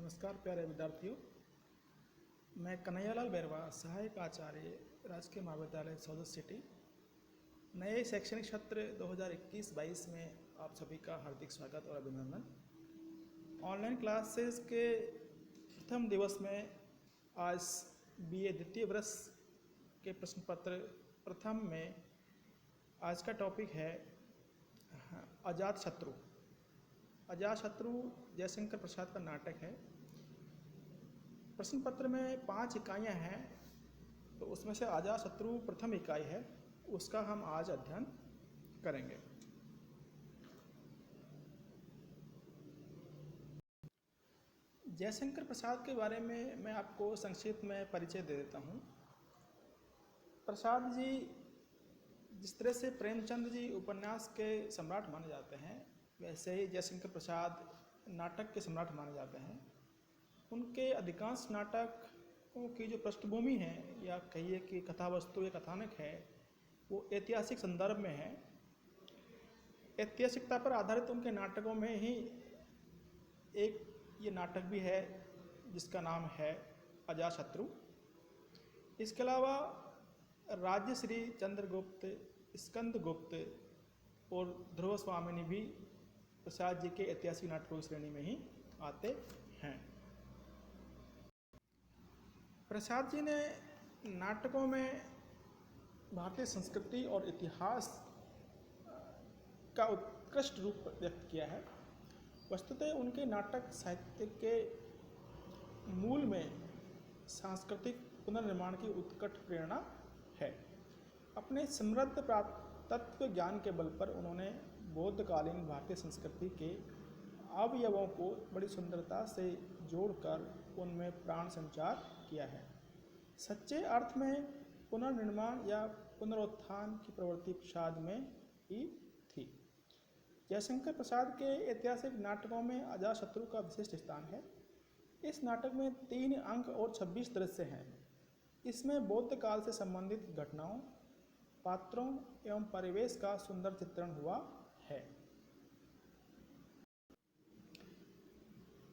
नमस्कार प्यारे विद्यार्थियों। मैं कन्हैयालाल बैरवा, सहायक आचार्य, राजकीय महाविद्यालय सौदत सिटी, नए शैक्षणिक सत्र 2021-22 में आप सभी का हार्दिक स्वागत और अभिनंदन। ऑनलाइन क्लासेस के प्रथम दिवस में आज बीए द्वितीय वर्ष के प्रश्न पत्र प्रथम में आज का टॉपिक है अजातशत्रु। अजातशत्रु जयशंकर प्रसाद का नाटक है। प्रश्न पत्र में 5 इकाइयाँ हैं, तो उसमें से अजातशत्रु प्रथम इकाई है, उसका हम आज अध्ययन करेंगे। जयशंकर प्रसाद के बारे में मैं आपको संक्षिप्त में परिचय दे देता हूँ। प्रसाद जी जिस तरह से प्रेमचंद जी उपन्यास के सम्राट माने जाते हैं, वैसे ही जयशंकर प्रसाद नाटक के सम्राट माने जाते हैं। उनके अधिकांश नाटकों की जो पृष्ठभूमि है या कहिए कि कथा वस्तु या कथानक है, वो ऐतिहासिक संदर्भ में है। ऐतिहासिकता पर आधारित उनके नाटकों में ही एक ये नाटक भी है जिसका नाम है अजातशत्रु। इसके अलावा राज्यश्री, चंद्रगुप्त, स्कंदगुप्त और ध्रुव स्वामिनी भी प्रसाद जी के ऐतिहासिक नाटकों की श्रेणी में ही आते हैं। प्रसाद जी ने नाटकों में भारतीय संस्कृति और इतिहास का उत्कृष्ट रूप व्यक्त किया है। वस्तुतः उनके नाटक साहित्य के मूल में सांस्कृतिक पुनर्निर्माण की उत्कट प्रेरणा है। अपने समृद्ध तत्व ज्ञान के बल पर उन्होंने बौद्धकालीन भारतीय संस्कृति के अवयवों को बड़ी सुंदरता से जोड़कर उनमें प्राण संचार किया है। सच्चे अर्थ में पुनर्निर्माण या पुनरुत्थान की प्रवृत्ति प्रसाद में ही थी। जयशंकर प्रसाद के ऐतिहासिक नाटकों में अजातशत्रु का विशिष्ट स्थान है। इस नाटक में 3 अंक और 26 दृश्य हैं। इसमें बौद्ध काल से संबंधित घटनाओं, पात्रों एवं परिवेश का सुंदर चित्रण हुआ है।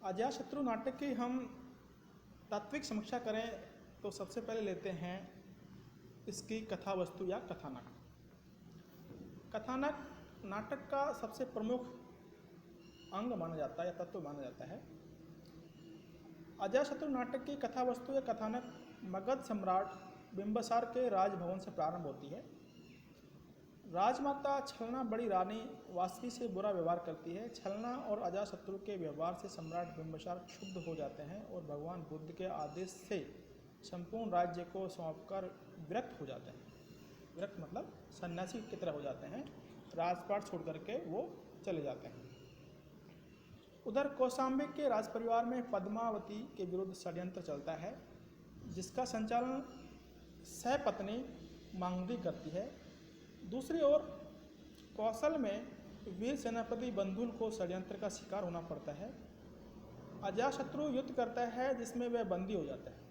अजातशत्रु नाटक की हम तात्विक समीक्षा करें तो सबसे पहले लेते हैं इसकी कथा वस्तु या कथानक। कथानक नाटक का सबसे प्रमुख अंग माना जाता है या तत्व माना जाता है। अजातशत्रु नाटक की कथा वस्तु या कथानक मगध सम्राट बिंबिसार के राजभवन से प्रारंभ होती है। राजमाता छलना बड़ी रानी वासवी से बुरा व्यवहार करती है। छलना और अजातशत्रु के व्यवहार से सम्राट बिंबिसार क्षुब्ध हो जाते हैं और भगवान बुद्ध के आदेश से संपूर्ण राज्य को सौंपकर विरक्त हो जाते हैं। विरक्त मतलब सन्यासी की तरह हो जाते हैं, राजपाट छोड़ करके वो चले जाते हैं। उधर कौशाम्बी के राजपरिवार में पद्मावती के विरुद्ध षड्यंत्र चलता है, जिसका संचालन सहपत्नी मांगधी करती है। दूसरी ओर कौशल में वीर सेनापति बंधुल को षड्यंत्र का शिकार होना पड़ता है। अजातशत्रु युद्ध करता है जिसमें वह बंदी हो जाता है।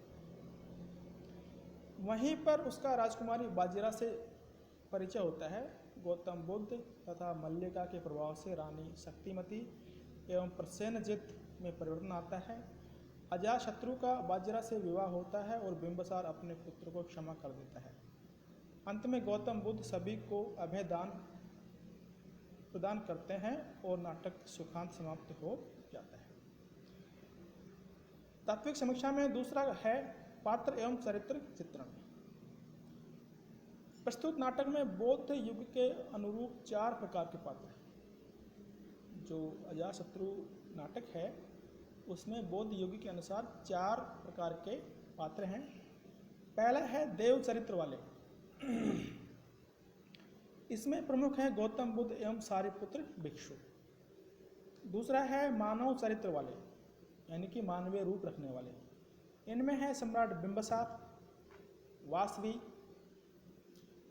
वहीं पर उसका राजकुमारी बाजीरा से परिचय होता है। गौतम बुद्ध तथा मल्लिका के प्रभाव से रानी शक्तिमती एवं प्रसेनजित में परिवर्तन आता है। अजातशत्रु का बाजीरा से विवाह होता है और बिंबिसार अपने पुत्र को क्षमा कर देता है। अंत में गौतम बुद्ध सभी को अभय दान प्रदान करते हैं और नाटक सुखांत समाप्त हो जाता है। तात्विक समीक्षा में दूसरा है पात्र एवं चरित्र चित्रण। प्रस्तुत नाटक में बौद्ध युग के अनुरूप 4 प्रकार के पात्र हैं। जो अजातशत्रु नाटक है उसमें बौद्ध युग के अनुसार 4 प्रकार के पात्र हैं। पहला है देव चरित्र वाले। इसमें प्रमुख है गौतम बुद्ध एवं सारिपुत्र भिक्षु। दूसरा है मानव चरित्र वाले, यानी कि मानवीय रूप रखने वाले। इनमें है सम्राट बिंबिसार, वासवी,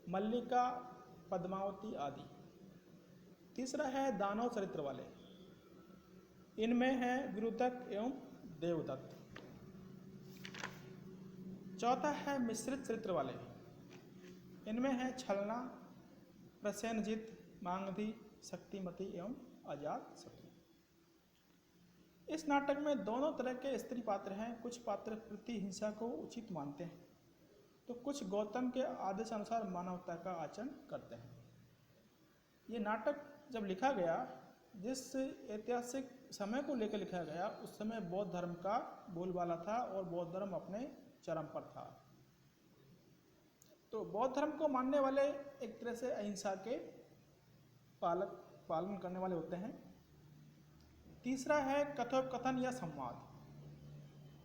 मल्लिका, पद्मावती आदि। तीसरा है दानव चरित्र वाले। इनमें है विरुद्धक एवं देवदत्त। चौथा है मिश्रित चरित्र वाले। इनमें है छलना, प्रसेनजित, मांगधी, शक्तिमती एवं अजातशत्रु। इस नाटक में दोनों तरह के स्त्री पात्र हैं। कुछ पात्र प्रतिहिंसा को उचित मानते हैं तो कुछ गौतम के आदेशानुसार मानवता का आचरण करते हैं। ये नाटक जब लिखा गया, जिस ऐतिहासिक समय को लेकर लिखा गया, उस समय बौद्ध धर्म का बोलबाला था और बौद्ध धर्म अपने चरम पर था। तो बौद्ध धर्म को मानने वाले एक तरह से अहिंसा के पालन करने वाले होते हैं। तीसरा है कथोपकथन या संवाद।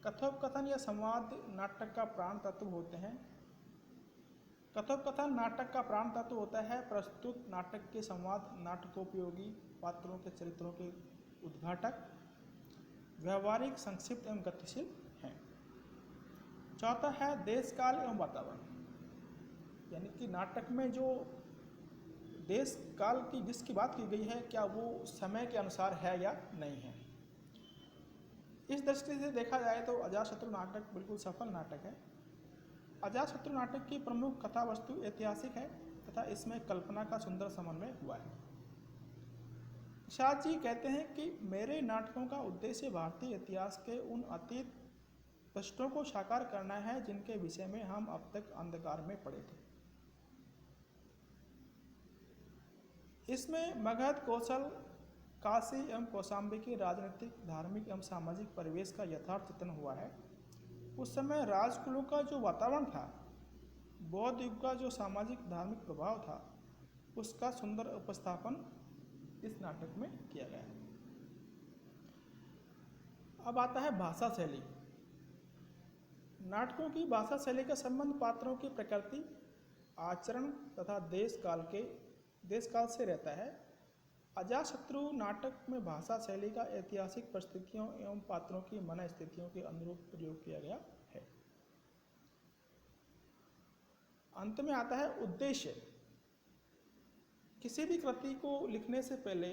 कथोपकथन या संवाद नाटक का प्राण तत्व होते हैं। कथोपकथन नाटक का प्राण तत्व होता है। प्रस्तुत नाटक के संवाद नाटकोपयोगी, पात्रों के चरित्रों के उद्घाटक, व्यवहारिक, संक्षिप्त एवं गतिशील हैं। चौथा है देश काल एवं वातावरण, यानी कि नाटक में जो देश काल की जिसकी बात की गई है, क्या वो समय के अनुसार है या नहीं है। इस दृष्टि से देखा जाए तो अजातशत्रु नाटक बिल्कुल सफल नाटक है। अजातशत्रु नाटक की प्रमुख कथा वस्तु ऐतिहासिक है तथा इसमें कल्पना का सुंदर समन्वय हुआ है। प्रसाद जी कहते हैं कि मेरे नाटकों का उद्देश्य भारतीय इतिहास के उन अतीत पृष्ठों को साकार करना है जिनके विषय में हम अब तक अंधकार में पड़े थे। इसमें मगध, कौशल, काशी एवं कौशाम्बी के राजनीतिक, धार्मिक एवं सामाजिक परिवेश का यथार्थ चित्रण हुआ है। उस समय राजकुलों का जो वातावरण था, बौद्ध युग का जो सामाजिक धार्मिक प्रभाव था, उसका सुंदर उपस्थापन इस नाटक में किया गया है। अब आता है भाषा शैली। नाटकों की भाषा शैली का संबंध पात्रों की प्रकृति, आचरण तथा देश काल से रहता है। अजातशत्रु नाटक में भाषा शैली का ऐतिहासिक परिस्थितियों एवं पात्रों की मन स्थितियों के अनुरूप प्रयोग किया गया है। अंत में आता है उद्देश्य। किसी भी कृति को लिखने से पहले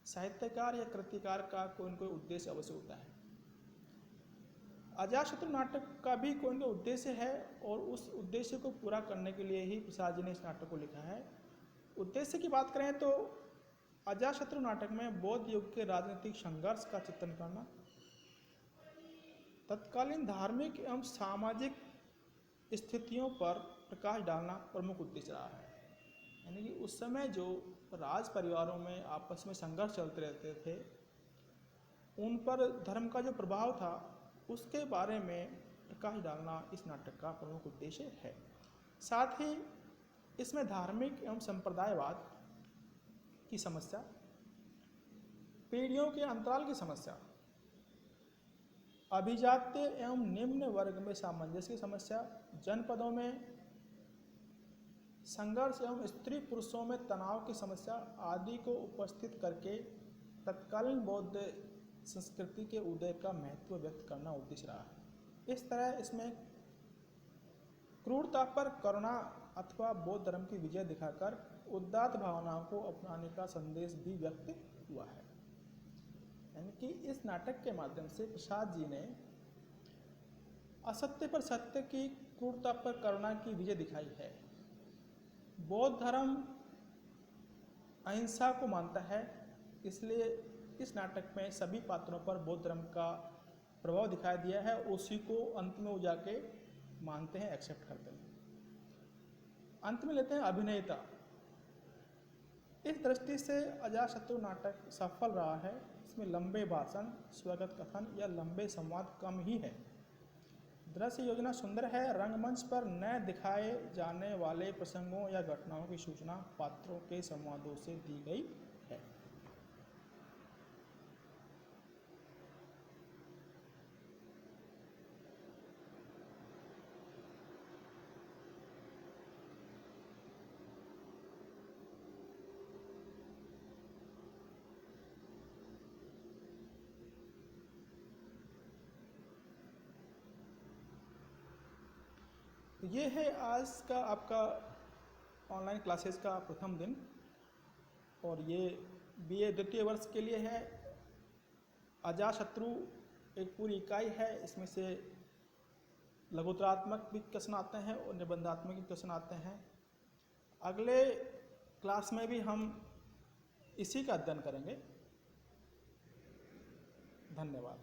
साहित्यकार या कृतिकार का कोई न कोई उद्देश्य अवश्य होता है। अजातशत्रु नाटक का भी कोई न कोई उद्देश्य है और उस उद्देश्य को पूरा करने के लिए ही प्रसाद जी ने इस नाटक को लिखा है। उद्देश्य की बात करें तो अजातशत्रु नाटक में बौद्ध युग के राजनीतिक संघर्ष का चित्रण करना, तत्कालीन धार्मिक एवं सामाजिक स्थितियों पर प्रकाश डालना प्रमुख उद्देश्य रहा है। यानी कि उस समय जो राज परिवारों में आपस में संघर्ष चलते रहते थे, उन पर धर्म का जो प्रभाव था, उसके बारे में प्रकाश डालना इस नाटक का प्रमुख उद्देश्य है। साथ ही इसमें धार्मिक एवं संप्रदायवाद की समस्या, पीढ़ियों के अंतराल की समस्या, अभिजात्य एवं निम्न वर्ग में सामंजस्य की समस्या, जनपदों में संघर्ष एवं स्त्री पुरुषों में तनाव की समस्या आदि को उपस्थित करके तत्कालीन बौद्ध संस्कृति के उदय का महत्व व्यक्त करना उद्देश्य रहा है। इस तरह इसमें क्रूरता पर करुणा अथवा बौद्ध धर्म की विजय दिखाकर उदात्त भावनाओं को अपनाने का संदेश भी व्यक्त हुआ है। यानी कि इस नाटक के माध्यम से प्रसाद जी ने असत्य पर सत्य की, क्रूरता पर करुणा की विजय दिखाई है। बौद्ध धर्म अहिंसा को मानता है, इसलिए इस नाटक में सभी पात्रों पर बौद्ध धर्म का प्रभाव दिखाई दिया है। उसी को अंत में वो जाके मानते हैं, एक्सेप्ट करते हैं। अंत में लेते हैं अभिनेता। इस दृष्टि से अजातशत्रु नाटक सफल रहा है। इसमें लंबे भाषण, स्वगत कथन या लंबे संवाद कम ही है। दृश्य योजना सुंदर है। रंगमंच पर न दिखाए जाने वाले प्रसंगों या घटनाओं की सूचना पात्रों के संवादों से दी गई है। ये है आज का आपका ऑनलाइन क्लासेस का प्रथम दिन और ये बीए द्वितीय वर्ष के लिए है। अजातशत्रु एक पूरी इकाई है। इसमें से लघुतरात्मक भी क्वेश्चन आते हैं और निबंधात्मक भी क्वेश्चन आते हैं। अगले क्लास में भी हम इसी का अध्ययन करेंगे। धन्यवाद।